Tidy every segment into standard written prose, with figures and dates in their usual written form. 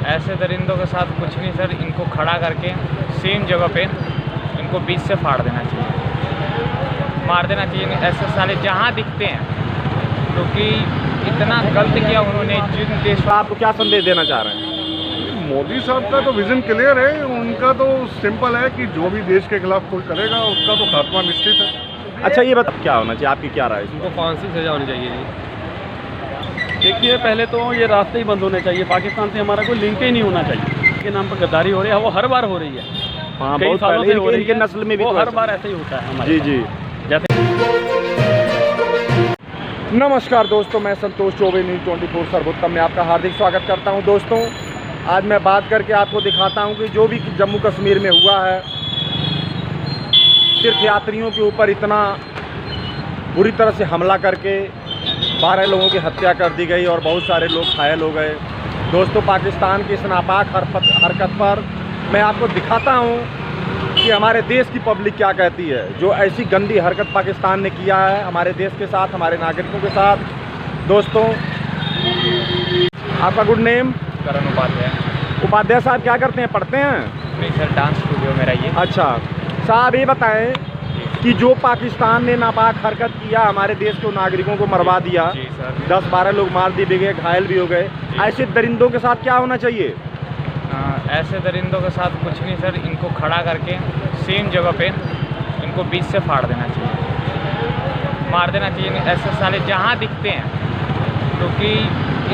ऐसे दरिंदों के साथ कुछ नहीं सर, इनको खड़ा करके सेम जगह पे इनको बीच से फाड़ देना चाहिए, मार देना चाहिए। ऐसे साले जहाँ दिखते हैं, क्योंकि इतना गलत किया उन्होंने जिन देश। आपको क्या संदेश देना चाह रहे हैं? मोदी साहब का तो विजन क्लियर है, उनका तो सिंपल है कि जो भी देश के खिलाफ कोई करेगा उसका तो खात्मा निश्चित है। अच्छा ये बता क्या होना चाहिए, आपकी क्या राय है? उनको फांसी सजा होनी चाहिए जी। देखिए पहले तो ये रास्ते ही बंद होने चाहिए, पाकिस्तान से हमारा कोई लिंक ही नहीं होना चाहिए। इसके नाम पर गद्दारी हो रही है, वो हर बार हो रही है। हाँ, कई बहुत सालों से हो रही इनके है, नस्ल में भी वो तो हर ऐसा बार ऐसे ही होता है हमारे जी साथ। जी। जैसे नमस्कार दोस्तों, मैं संतोष चौबे न्यूज़ 24 सर्वोत्तम में आपका हार्दिक स्वागत करता हूं। दोस्तों आज मैं बात करके आपको दिखाता हूं कि जो भी जम्मू कश्मीर में हुआ है, तीर्थयात्रियों के ऊपर इतना बुरी तरह से हमला करके 12 लोगों की हत्या कर दी गई और बहुत सारे लोग घायल हो गए। दोस्तों पाकिस्तान की इस नापाक हरकत पर मैं आपको दिखाता हूं कि हमारे देश की पब्लिक क्या कहती है। जो ऐसी गंदी हरकत पाकिस्तान ने किया है हमारे देश के साथ, हमारे नागरिकों के साथ। दोस्तों आपका गुड नेम? करण उपाध्याय। उपाध्याय साहब क्या करते हैं, पढ़ते हैं? नहीं सर, डांस स्टूडियो में रहिए। अच्छा साहब ये बताएं कि जो पाकिस्तान ने नापाक हरकत किया, हमारे देश के नागरिकों को मरवा दिया, जी सर। 10-12 लोग मार दिए गए, घायल भी हो गए, ऐसे दरिंदों के साथ क्या होना चाहिए? ऐसे दरिंदों के साथ कुछ नहीं सर, इनको खड़ा करके सेम जगह पे इनको बीच से फाड़ देना चाहिए, मार देना चाहिए। ऐसे साले जहाँ दिखते हैं, क्योंकि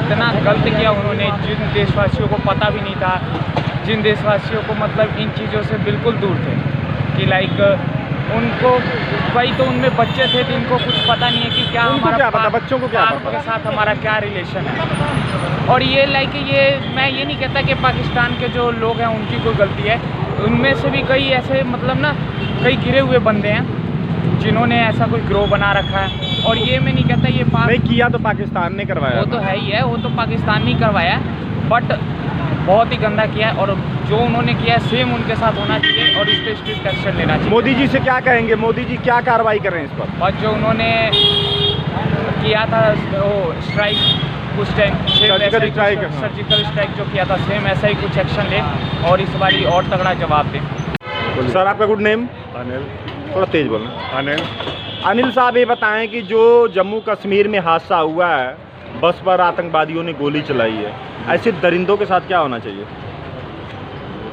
इतना गलत किया उन्होंने जिन देशवासियों को पता भी नहीं था, जिन देशवासियों को मतलब इन चीज़ों से बिल्कुल दूर थे कि लाइक उनको कई तो उनमें बच्चे थे तो इनको कुछ पता नहीं है कि क्या उनको हमारा क्या पता, बच्चों को क्या पाक पता? के साथ हमारा क्या रिलेशन है। और ये लाइक ये मैं ये नहीं कहता कि पाकिस्तान के जो लोग हैं उनकी कोई गलती है, उनमें से भी कई ऐसे मतलब ना कई गिरे हुए बंदे हैं जिन्होंने ऐसा कोई ग्रोह बना रखा है। और ये मैं नहीं कहता ये नहीं किया तो पाकिस्तान ने करवाया, वो तो है ही है, वो तो पाकिस्तान ने करवाया है, बट बहुत ही गंदा किया है। और जो उन्होंने किया है सेम उनके साथ होना चाहिए और इस पर स्ट्रिक्ट एक्शन लेना चाहिए। मोदी जी से क्या कहेंगे, मोदी जी क्या कार्रवाई करें इस पर? और जो उन्होंने किया था वो स्ट्राइक उस टाइम, सर्जिकल स्ट्राइक जो किया था, सेम ऐसा ही कुछ एक्शन ले और इस बारी और तगड़ा जवाब दें। सर आपका गुड नेम? अनिल। थोड़ा तेज बोलना। अनिल। अनिल साहब ये बताएं कि जो जम्मू कश्मीर में हादसा हुआ है, बस पर आतंकवादियों ने गोली चलाई है, ऐसे दरिंदों के साथ क्या होना चाहिए?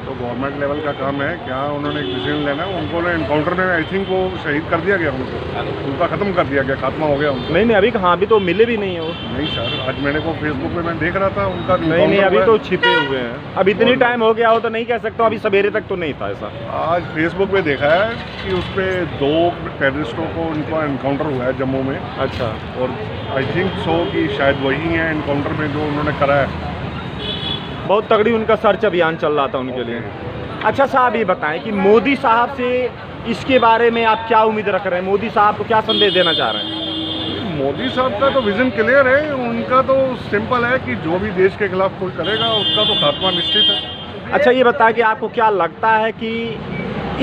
तो गवर्नमेंट लेवल का काम है, क्या उन्होंने एक डिसीजन लेना है। उनको एनकाउंटर में आई थिंक वो शहीद कर दिया गया, उनका ख़त्म कर दिया गया, खात्मा हो गया उनका। नहीं अभी कहाँ, अभी तो मिले भी नहीं है वो। नहीं सर, आज मैंने को फेसबुक पे मैं देख रहा था उनका। नहीं अभी तो छिपे हुए हैं, अब इतनी टाइम हो गया हो तो नहीं कह सकता, अभी सवेरे तक तो नहीं था ऐसा। आज फेसबुक पे देखा है कि उस पर 2 टेररिस्टों को उनका एनकाउंटर हुआ है जम्मू में। अच्छा। और आई थिंक सो कि शायद वही है एनकाउंटर में जो उन्होंने करा है। बहुत तगड़ी उनका सर्च अभियान चल रहा था उनके लिए। अच्छा साहब ये बताएं कि मोदी साहब से इसके बारे में आप क्या उम्मीद रख रहे हैं, मोदी साहब को क्या संदेश देना चाह रहे हैं? मोदी साहब का तो विजन क्लियर है, उनका तो सिंपल है कि जो भी देश के खिलाफ कोई करेगा उसका तो खात्मा निश्चित है। अच्छा ये बताएं कि आपको क्या लगता है कि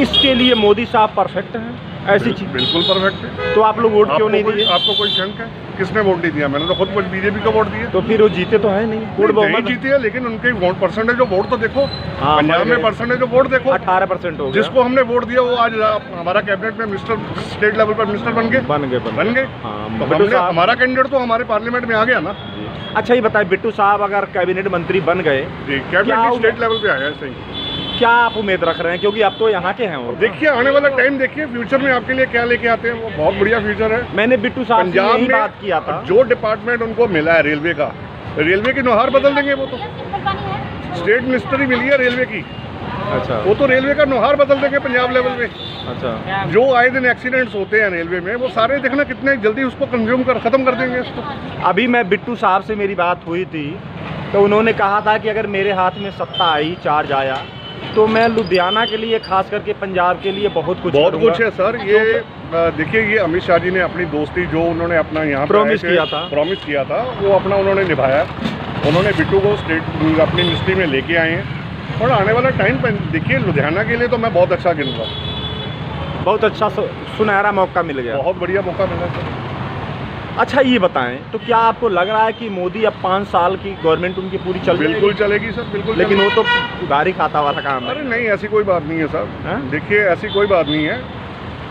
इसके लिए मोदी साहब परफेक्ट हैं, ऐसी चीज? बिल्कुल परफेक्ट है। तो आप लोग वोट क्यों नहीं दिए? आपको कोई शंक है? किसने वोट नहीं दिया? मैंने तो खुद बीजेपी को वोट दिया। तो फिर वो जीते तो है नहीं, वोट नहीं जीते है, लेकिन उनके वोट परसेंटेज जो वोट तो देखो। हाँ, पंजाब में परसेंटेज जो वोट देखो 18% हो गया। जिसको हमने वोट दिया वो आज हमारा कैबिनेट में मिनिस्टर, स्टेट लेवल पर मिनिस्टर बन गए। हाँ, तो हमारा कैंडिडेट तो हमारे पार्लियामेंट में आ गया ना। अच्छा ये बताएं बिट्टू साहब अगर कैबिनेट मंत्री बन गए, कैबिनेट स्टेट लेवल पे आ गया, सही क्या आप उम्मीद रख रहे हैं, क्योंकि आप तो यहाँ के हैं? वो देखिए आने वाला टाइम देखिए, फ्यूचर में आपके लिए क्या लेके आते हैं, वो बहुत बढ़िया फ्यूचर है। मैंने बिट्टू साहब से यही बात किया था। जो डिपार्टमेंट उनको मिला है रेलवे का, रेलवे की नुहार बदल देंगे वो तो। स्टेट मिनिस्ट्री मिली है रेलवे की। अच्छा। वो तो रेलवे का नुहार बदल देंगे पंजाब लेवल में। अच्छा। जो आए दिन एक्सीडेंट्स होते हैं रेलवे में, वो सारे देखना कितने जल्दी उसको कंज्यूम कर खत्म कर देंगे इसको। अभी मैं बिट्टू साहब से मेरी बात हुई थी तो उन्होंने कहा था कि अगर मेरे हाथ में सत्ता आई, चार्ज आया, तो मैं लुधियाना के लिए, खास करके पंजाब के लिए बहुत कुछ है सर। ये देखिए, ये अमित शाह जी ने अपनी दोस्ती जो उन्होंने अपना यहाँ प्रॉमिस किया था वो अपना उन्होंने निभाया। उन्होंने बिट्टू को स्टेट अपनी मिनिस्ट्री में लेके आए हैं और आने वाला टाइम देखिए लुधियाना के लिए तो मैं बहुत अच्छा गिनूंगा। बहुत अच्छा सुनहरा मौका मिल गया, बहुत बढ़िया मौका मिला सर। अच्छा ये बताएं, तो क्या आपको लग रहा है कि मोदी अब 5 साल की गवर्नमेंट उनकी पूरी चल रही है? बिल्कुल चलेगी सर, बिल्कुल लेकिन वो चलेगी। तो उधारी खाता वाला काम अरे है। नहीं, ऐसी कोई बात नहीं है हाँ? साहब। देखिए, ऐसी कोई बात नहीं है।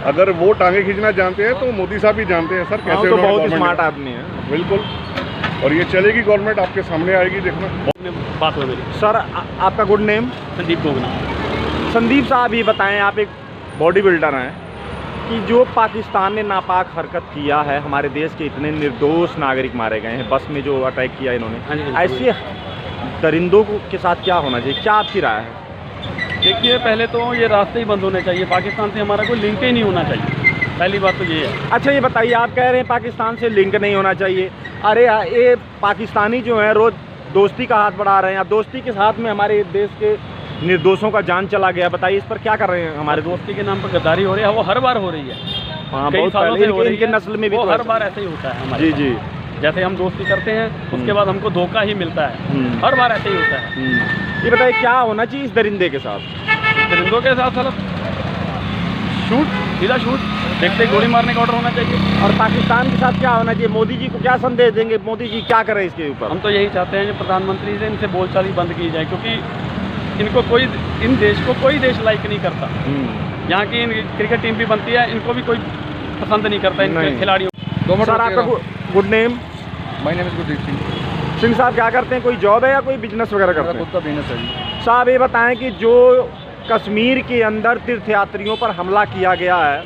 अगर वो टांगे खींचना जानते हैं तो मोदी साहब भी जानते हैं सर हाँ, कैसे तो उन्होंने बहुत government- स्मार्ट आदमी है। बिल्कुल, और ये चलेगी गवर्नमेंट, आपके सामने आएगी, देखना। बात हो मेरी। सर आपका गुड नेम? संदीप गोगना। संदीप साहब, ये बताएं, आप एक बॉडी बिल्डर हैं, कि जो पाकिस्तान ने नापाक हरकत किया है, हमारे देश के इतने निर्दोष नागरिक मारे गए हैं, बस में जो अटैक किया हाँ जी, इन्होंने, ऐसे दरिंदों के साथ क्या होना चाहिए? क्या आपकी राय है? देखिए, पहले तो ये रास्ते ही बंद होने चाहिए। पाकिस्तान से हमारा कोई लिंक ही नहीं होना चाहिए। पहली बात तो ये है। अच्छा ये बताइए, आप कह रहे हैं पाकिस्तान से लिंक नहीं होना चाहिए। अरे ये पाकिस्तानी जो है रोज़ दोस्ती का हाथ बढ़ा रहे हैं, अब दोस्ती के साथ में हमारे देश के निर्दोषों का जान चला गया। बताइए इस पर क्या कर रहे हैं हमारे दोस्त? दोस्ती के नाम पर गद्दारी हो रही है, वो हर बार हो रही है। हाँ, कई बहुत सालों पहले से हो रही इनके है। नस्ल में भी वो तो हर ऐसा- बार ऐसे ही होता है हमारे जी साथ। जी। जैसे हम दोस्ती करते हैं, उसके बाद हमको धोखा ही मिलता है। हर बार ऐसे ही होता है। ये बताइए क्या होना चाहिए इस दरिंदे के साथ? दरिंदों के साथ साला शूट, सीधा शूट, देखते ही गोली मारने का ऑर्डर होना चाहिए। और पाकिस्तान के साथ क्या होना चाहिए? मोदी जी को क्या संदेश देंगे? मोदी जी क्या करें इसके ऊपर? हम तो यही चाहते हैं कि प्रधानमंत्री से इनसे बोलचाल ही बंद की जाए, क्योंकि इनको कोई, इन देश को कोई देश लाइक नहीं करता। यहाँ की क्रिकेट टीम भी बनती है, इनको भी कोई पसंद नहीं करता इनके नहीं। खिलाड़ियों। सर आपका good name? My name is Gurdeep Singh. Singh साहब क्या करते हैं? कोई जॉब है या कोई बिजनेस वगैरह करते हैं? का बिजनेस है जी। साहब ये बताएं कि जो कश्मीर के अंदर तीर्थयात्रियों पर हमला किया गया है,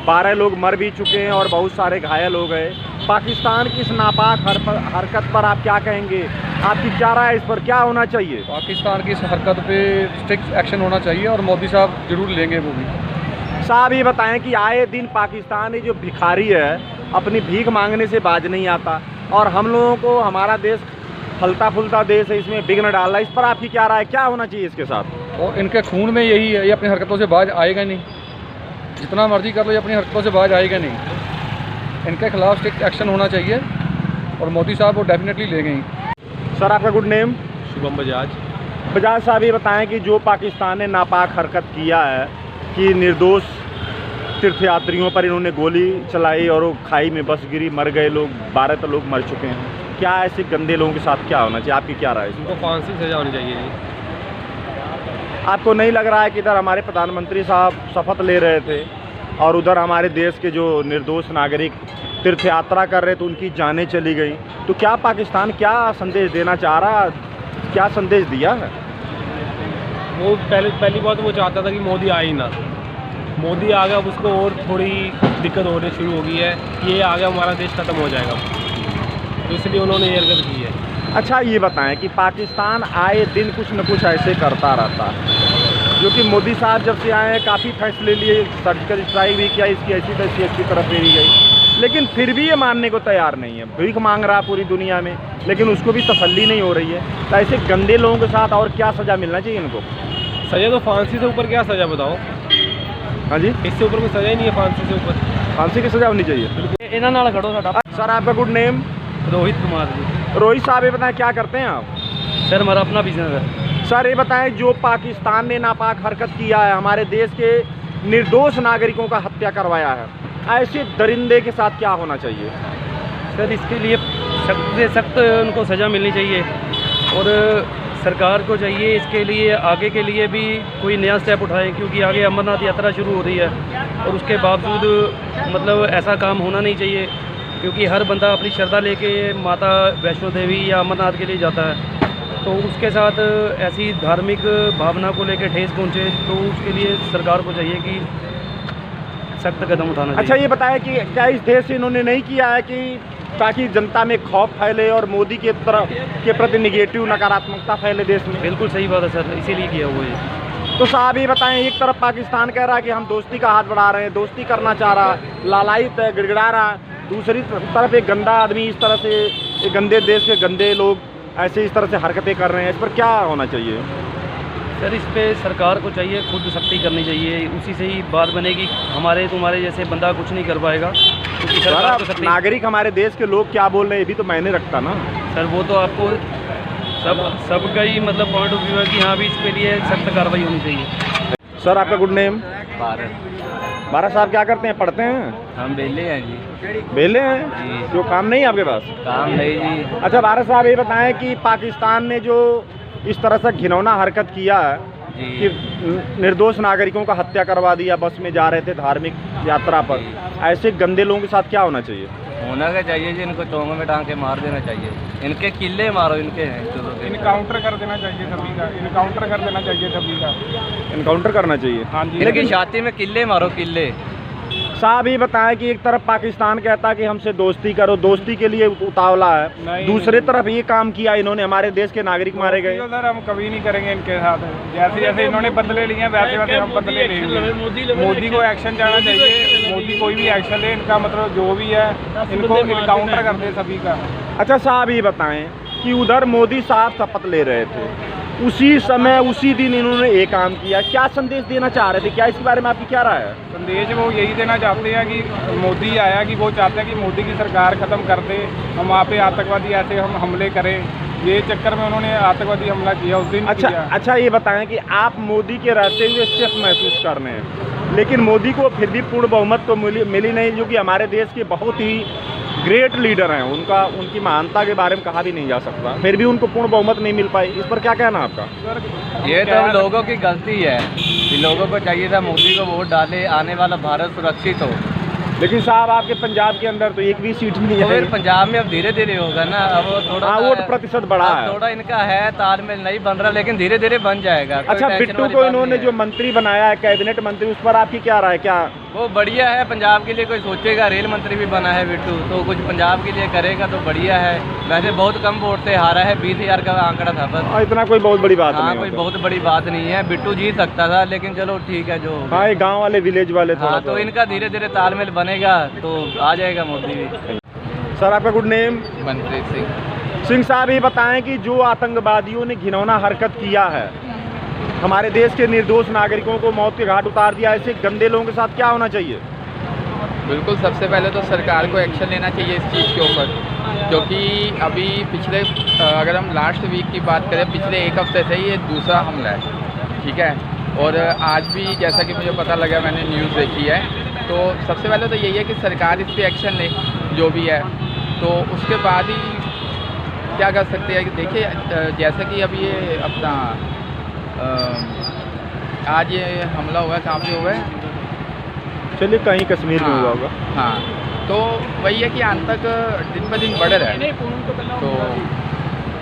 12 लोग मर भी चुके हैं और बहुत सारे घायल हो गए। पाकिस्तान की इस नापाक हरकत पर आप क्या कहेंगे? आपकी क्या राय है इस पर? क्या होना चाहिए? पाकिस्तान की इस हरकत पे स्ट्रिक्ट एक्शन होना चाहिए और मोदी साहब जरूर लेंगे वो भी। साहब ये बताएं कि आए दिन पाकिस्तान जो भिखारी है, अपनी भीख मांगने से बाज नहीं आता, और हम लोगों को हमारा देश फलता फूलता देश है, इसमें विघ्न डाल रहा है। इस पर आपकी क्या राय? क्या होना चाहिए इसके साथ? और इनके खून में यही है, ये अपनी हरकतों से बाज आएगा नहीं। जितना मर्जी कर लो, ये अपनी हरकतों से बाज आएगा नहीं। इनके खिलाफ स्ट्रिक्ट एक्शन होना चाहिए और मोदी साहब वो डेफिनेटली लेंगे ही। सर आपका गुड नेम? शुभम बजाज। बजाज साहब ये बताएं कि जो पाकिस्तान ने नापाक हरकत किया है, कि निर्दोष तीर्थयात्रियों पर इन्होंने गोली चलाई और वो खाई में बस गिरी, मर गए लोग, 12 तो लोग मर चुके हैं। क्या ऐसे गंदे लोगों के साथ क्या होना चाहिए? आपकी क्या राय है? इनको फांसी सजा होनी चाहिए जी। आपको नहीं लग रहा है कि इधर हमारे प्रधानमंत्री साहब शपथ ले रहे थे और उधर हमारे देश के जो निर्दोष नागरिक तीर्थ यात्रा कर रहे थे, उनकी जानें चली गई? तो क्या पाकिस्तान क्या संदेश देना चाह रहा, क्या संदेश दिया है? वो पहली बात वो चाहता था कि मोदी आए ही ना। मोदी आ गया, अब उसको और थोड़ी दिक्कत होने शुरू हो गई है। ये आ गया, हमारा देश खत्म हो जाएगा, तो इसलिए उन्होंने ये हरकत की है। अच्छा ये बताएं कि पाकिस्तान आए दिन कुछ न कुछ ऐसे करता रहता है, जो कि मोदी साहब जब से आए हैं काफ़ी फैसले लिए, सर्जिकल स्ट्राइक भी किया, इसकी ऐसी तैसी अच्छी तरफ फेरी गई, लेकिन फिर भी ये मानने को तैयार नहीं है। भीख मांग रहा पूरी दुनिया में, लेकिन उसको भी तसल्ली नहीं हो रही है। तो ऐसे गंदे लोगों के साथ और क्या सज़ा मिलना चाहिए इनको? सजा तो फांसी से ऊपर क्या सजा बताओ? हाँ जी, इससे ऊपर कोई सजा ही नहीं है फांसी से ऊपर। फांसी की सज़ा होनी चाहिए। इन्हों नाल खड़ो साडा। सर आपका गुड नेम? रोहित कुमार जी। रोहित साहब ये बताएं क्या करते हैं आप? सर हमारा अपना बिजनेस है। सर ये बताएं, जो पाकिस्तान ने नापाक हरकत किया है, हमारे देश के निर्दोष नागरिकों का हत्या करवाया है, ऐसे दरिंदे के साथ क्या होना चाहिए? सर इसके लिए सख्त से सख्त उनको सज़ा मिलनी चाहिए और सरकार को चाहिए इसके लिए आगे के लिए भी कोई नया स्टेप उठाए, क्योंकि आगे अमरनाथ यात्रा शुरू हो रही है और उसके बावजूद मतलब ऐसा काम होना नहीं चाहिए, क्योंकि हर बंदा अपनी श्रद्धा लेके माता वैष्णो देवी या अमरनाथ के लिए जाता है, तो उसके साथ ऐसी धार्मिक भावना को लेकर ठेस पहुँचे, तो उसके लिए सरकार को चाहिए कि सख्त कदम उठाना चाहिए। अच्छा ये बताया कि क्या इस देश से इन्होंने नहीं किया है कि ताकि जनता में खौफ फैले और मोदी के तरफ के प्रति निगेटिव नकारात्मकता फैले देश में? बिल्कुल सही बात है सर, इसीलिए किया हुआ है। तो साहब ये बताएं, एक तरफ पाकिस्तान कह रहा है कि हम दोस्ती का हाथ बढ़ा रहे हैं, दोस्ती करना चाह रहा है, लालायित है, गिड़गिड़ा रहा है, दूसरी तरफ एक गंदा आदमी इस तरह से, एक गंदे देश के गंदे लोग ऐसे इस तरह से हरकतें कर रहे हैं। इस पर क्या होना चाहिए? सर इस पे सरकार को चाहिए खुद सख्ती करनी चाहिए, उसी से ही बात बनेगी। हमारे तुम्हारे जैसे बंदा कुछ नहीं कर पाएगा, क्योंकि सरकार को सख्ती। नागरिक हमारे देश के लोग क्या बोल रहे हैं ये भी तो मैंने रखता ना। सर वो तो आपको सबका ही मतलब पॉइंट ऑफ व्यू है कि हाँ भी इसके लिए सख्त कार्रवाई होनी चाहिए। सर आपका गुड नेम? बारा साहब क्या करते हैं, पढ़ते हैं? हम बेले हैं जी। बेले हैं, जो काम नहीं है आपके पास? काम नहीं जी। अच्छा बारा साहब ये बताएं कि पाकिस्तान ने जो इस तरह से घिनौना हरकत किया है कि निर्दोष नागरिकों का हत्या करवा दिया, बस में जा रहे थे धार्मिक यात्रा पर, ऐसे गंदे लोगों के साथ क्या होना चाहिए? होना क्या चाहिए जी, इनको चोंगों में टांग के मार देना चाहिए, इनके किले मारो, इनके हैं इनकाउंटर कर देना चाहिए सभी का, इनकाउंटर कर देना चाहिए सभी का। इनकाउंटर करना चाहिए। हाँ जी। इनकी छाती में किले मारो, किले। साहब ये बताएं कि एक तरफ पाकिस्तान कहता है कि हमसे दोस्ती करो, दोस्ती के लिए उतावला है, नहीं, दूसरे तरफ ये काम किया इन्होंने, हमारे देश के नागरिक मारे गए। सर हम कभी नहीं करेंगे इनके साथ, जैसे जैसे इन्होंने बदले लिए वैसे वैसे हम बदले लेंगे। मोदी को एक्शन जाना चाहिए, मोदी कोई भी एक्शन ले, इनका मतलब जो भी है इनको इनकाउंटर कर दे सभी का। अच्छा साहब ये बताएं कि उधर मोदी साहब शपथ ले रहे थे, उसी समय उसी दिन इन्होंने एक काम किया, क्या संदेश देना चाह रहे थे, क्या इसके बारे में आपकी क्या राय है? संदेश वो यही देना चाहते हैं कि मोदी आया कि वो चाहते हैं कि मोदी की सरकार ख़त्म कर दे, हम वहाँ पे आतंकवादी ऐसे हम हमले करें, ये चक्कर में उन्होंने आतंकवादी हमला किया उस दिन। अच्छा ये बताएं कि आप मोदी के रहते हुए सेफ महसूस कर रहे हैं, लेकिन मोदी को फिर भी पूर्ण बहुमत तो मिली नहीं, जो कि हमारे देश के बहुत ही ग्रेट लीडर हैं, उनकी महानता के बारे में कहा भी नहीं जा सकता, फिर भी उनको पूर्ण बहुमत नहीं मिल पाई, इस पर क्या कहना आपका? ये तो हम लोगों की गलती है कि लोगों को चाहिए था मोदी को वोट डाले, आने वाला भारत सुरक्षित हो। लेकिन साहब आपके पंजाब के अंदर तो एक भी सीट नहीं तो है। फिर पंजाब में अब धीरे धीरे होगा ना, अब वो थोड़ा वोट प्रतिशत बढ़ा है, थोड़ा इनका है, तालमेल नहीं बन रहा, लेकिन धीरे धीरे बन जाएगा। अच्छा बिट्टू को इन्होंने जो मंत्री बनाया है, कैबिनेट मंत्री, उस पर आपकी क्या राय? क्या वो बढ़िया है, पंजाब के लिए कोई सोचेगा, रेल मंत्री भी बना है बिट्टू, तो कुछ पंजाब के लिए करेगा तो बढ़िया है। वैसे बहुत कम वोट से हारा है, 20,000 का आंकड़ा था बस। इतना कोई बहुत बड़ी बात हाँ, नहीं, कोई बहुत बड़ी बात नहीं है, बिट्टू जीत सकता था, लेकिन चलो ठीक है जो। हाँ ये गाँव वाले, विलेज वाले थोड़ा। हाँ, तो इनका धीरे धीरे तालमेल बनेगा तो आ जाएगा मोदी भी। सर आपका गुड नेम? मनप्रीत सिंह। सिंह साहब ये बताएं कि जो आतंकवादियों ने घिनौना हरकत किया है, हमारे देश के निर्दोष नागरिकों को मौत के घाट उतार दिया, ऐसे गंदे लोगों के साथ क्या होना चाहिए? बिल्कुल, सबसे पहले तो सरकार को एक्शन लेना चाहिए इस चीज़ के ऊपर, क्योंकि अभी पिछले अगर हम लास्ट वीक की बात करें, पिछले एक हफ्ते से ये दूसरा हमला है, ठीक है, और आज भी जैसा कि मुझे पता लगा, मैंने न्यूज़ देखी है, तो सबसे पहले तो यही है कि सरकार इस पर एक्शन ले जो भी है, तो उसके बाद ही क्या कर सकते हैं। देखिए जैसा कि अभी ये अपना आज ये हमला हुआ है, कहाँ पे हुआ है? चलिए कहीं कश्मीर में हुआ होगा। हाँ, तो वही है कि आतंक दिन ब दिन बढ़ रहा है। तो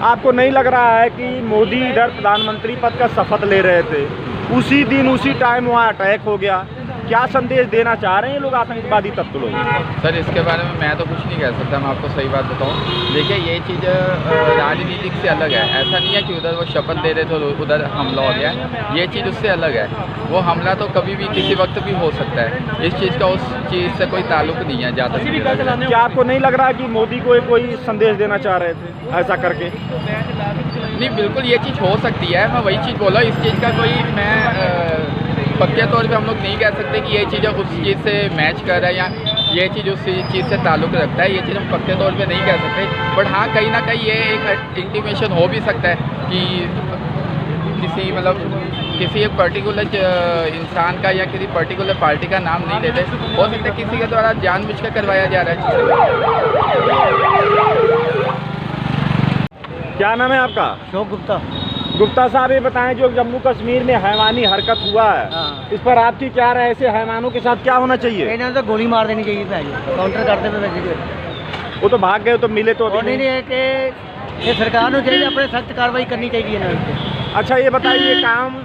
आपको नहीं लग रहा है कि मोदी इधर प्रधानमंत्री पद का शपथ ले रहे थे, उसी दिन उसी टाइम वहाँ अटैक हो गया, क्या संदेश देना चाह रहे हैं लोग, आतंकवादी तत्व लोग? सर इसके बारे में मैं तो कुछ नहीं कह सकता, मैं आपको सही बात बताऊं। देखिए ये चीज़ राजनीतिक से अलग है, ऐसा नहीं है कि उधर वो शपथ ले रहे थे तो उधर हमला हो गया, ये चीज़ उससे अलग है। वो हमला तो कभी भी किसी वक्त भी हो सकता है, इस चीज़ का उस चीज़ से कोई ताल्लुक नहीं है ज़्यादा। क्या आपको नहीं लग रहा कि मोदी को कोई संदेश देना चाह रहे थे ऐसा करके? नहीं, बिल्कुल ये चीज़ हो सकती है, मैं वही चीज़ बोला, इस चीज़ का कोई मैं पक्के तौर पे हम लोग नहीं कह सकते कि ये चीज़ उस चीज़ से मैच कर रहा है या ये चीज़ उस चीज़ से ताल्लुक़ रखता है, ये चीज़ हम पक्के तौर पे नहीं कह सकते। बट हाँ, कहीं ना कहीं ये एक इंटीमेशन हो भी सकता है कि किसी किसी एक पर्टिकुलर इंसान का या किसी पर्टिकुलर पार्टी का नाम नहीं लेते, हो सकता है किसी के द्वारा जानबूझकर करवाया जा रहा है। क्या नाम है आपका? शोक गुप्ता। गुप्ता साहब ये बताएं, जो जम्मू कश्मीर में हैवानी हरकत हुआ है, इस पर आपकी क्या राय? ऐसे हैवानों के साथ क्या होना चाहिए? इन्हें तो गोली मार देनी चाहिए, काउंटर करते हुए वो तो भाग गए, तो मिले तो अभी नहीं है कि ये सरकार को चाहिए अपने सख्त कार्रवाई करनी चाहिए ना। अच्छा ये बताइए, काम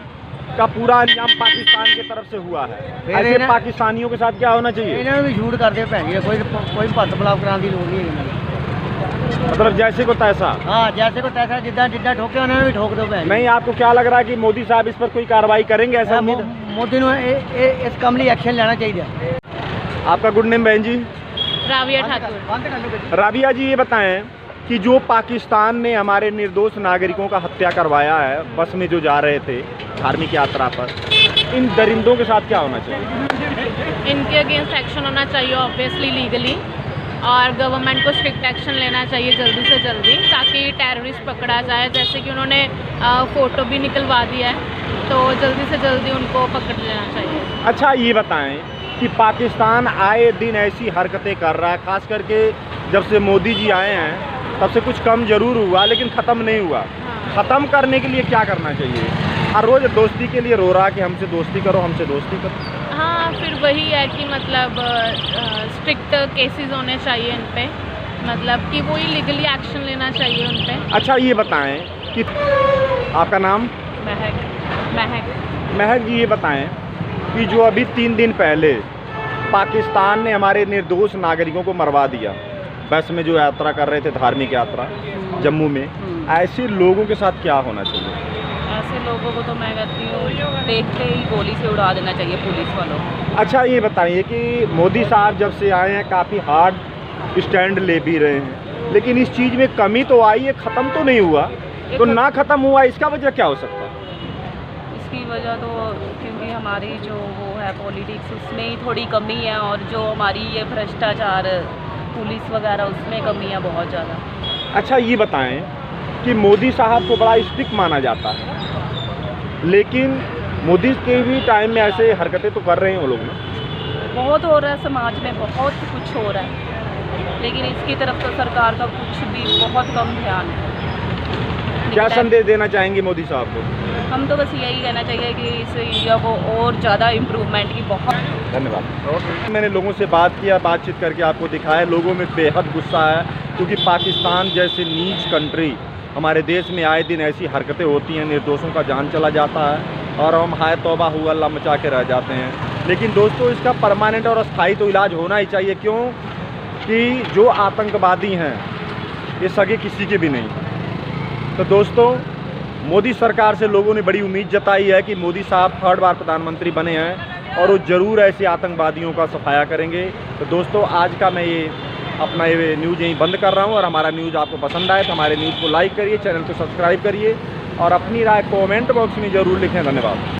का पूरा अंजाम पाकिस्तान की तरफ से हुआ है, ऐसे पाकिस्तानियों के साथ क्या होना चाहिए? इन्होंने भी झूठ कर दिया भैन जी, कोई भत्त बलाव कराने की लोड़ नहीं है, मतलब जैसे को तैसा। हाँ, जैसे को तैसा, जिद्दा जिद्दा ठोके उन्होंने भी ठोक दो भैन। नहीं, आपको क्या लग रहा है कि मोदी साहब इस पर कोई कार्रवाई करेंगे? ऐसा मोदी ने इस कमली एक्शन लेना चाहिए। आपका गुड नेम बहन जी? राबिया ठाकुर। राबिया जी ये बताएं कि जो पाकिस्तान ने हमारे निर्दोष नागरिकों का हत्या करवाया है, बस में जो जा रहे थे धार्मिक यात्रा पर, इन दरिंदों के साथ क्या होना चाहिए? इनके अगेंस्ट एक्शन होना चाहिए, ऑब्वियसली लीगली, और गवर्नमेंट को स्ट्रिक्ट एक्शन लेना चाहिए जल्दी से जल्दी, ताकि टेररिस्ट पकड़ा जाए। जैसे कि उन्होंने फ़ोटो भी निकलवा दिया है, तो जल्दी से जल्दी उनको पकड़ लेना चाहिए। अच्छा ये बताएं कि पाकिस्तान आए दिन ऐसी हरकतें कर रहा है, खास करके जब से मोदी जी आए हैं तब से कुछ कम ज़रूर हुआ लेकिन ख़त्म नहीं हुआ। ख़त्म करने के लिए क्या करना चाहिए? हर रोज़ दोस्ती के लिए रो रहा कि हमसे दोस्ती करो, हमसे दोस्ती करो। हाँ, फिर वही है कि मतलब स्ट्रिक्ट केसेस होने चाहिए इन पे, मतलब कि वही लीगली एक्शन लेना चाहिए उन पे। अच्छा ये बताएं कि आपका नाम? महक जी, ये बताएं कि जो अभी 3 दिन पहले पाकिस्तान ने हमारे निर्दोष नागरिकों को मरवा दिया, बस में जो यात्रा कर रहे थे, धार्मिक यात्रा जम्मू में, ऐसे लोगों के साथ क्या होना चाहिए? ऐसे लोगों को तो मैं कहती हूँ देखते ही गोली से उड़ा देना चाहिए पुलिस वालों को। अच्छा ये बताइए कि मोदी साहब जब से आए हैं काफ़ी हार्ड स्टैंड ले भी रहे हैं, लेकिन इस चीज़ में कमी तो आई है, ख़त्म तो नहीं हुआ। तो ना ख़त्म हुआ, इसका वजह क्या हो सकता है? इसकी वजह तो क्योंकि हमारी जो वो है पॉलिटिक्स, उसमें ही थोड़ी कमी है, और जो हमारी ये भ्रष्टाचार पुलिस वगैरह, उसमें कमी है बहुत ज़्यादा। अच्छा ये बताएं कि मोदी साहब को बड़ा स्ट्रिक्ट माना जाता है, लेकिन मोदी के भी टाइम में ऐसे हरकतें तो कर रहे हैं वो लोग ना। बहुत हो रहा है समाज में, बहुत कुछ हो रहा है, लेकिन इसकी तरफ तो सरकार का कुछ भी बहुत कम ध्यान है। क्या संदेश देना चाहेंगे मोदी साहब को? हम तो बस यही कहना चाहिए कि इस इंडिया को और ज़्यादा इम्प्रूवमेंट की बहुत। धन्यवाद। मैंने लोगों से बातचीत करके आपको दिखाया, लोगों में बेहद गुस्सा है, क्योंकि पाकिस्तान जैसे नीच कंट्री, हमारे देश में आए दिन ऐसी हरकतें होती हैं, निर्दोषों का जान चला जाता है और हम हाय तौबा हुआ अल्लाह मचा के रह जाते हैं। लेकिन दोस्तों, इसका परमानेंट और अस्थायी तो इलाज होना ही चाहिए, क्यों कि जो आतंकवादी हैं ये सगे किसी के भी नहीं। तो दोस्तों, मोदी सरकार से लोगों ने बड़ी उम्मीद जताई है कि मोदी साहब 3rd बार प्रधानमंत्री बने हैं और वो ज़रूर ऐसे आतंकवादियों का सफाया करेंगे। तो दोस्तों, आज का मैं ये अपना ये न्यूज़ यहीं बंद कर रहा हूँ, और हमारा न्यूज़ आपको पसंद आए तो हमारे न्यूज़ को लाइक करिए, चैनल को सब्सक्राइब करिए और अपनी राय कमेंट बॉक्स में ज़रूर लिखें। धन्यवाद।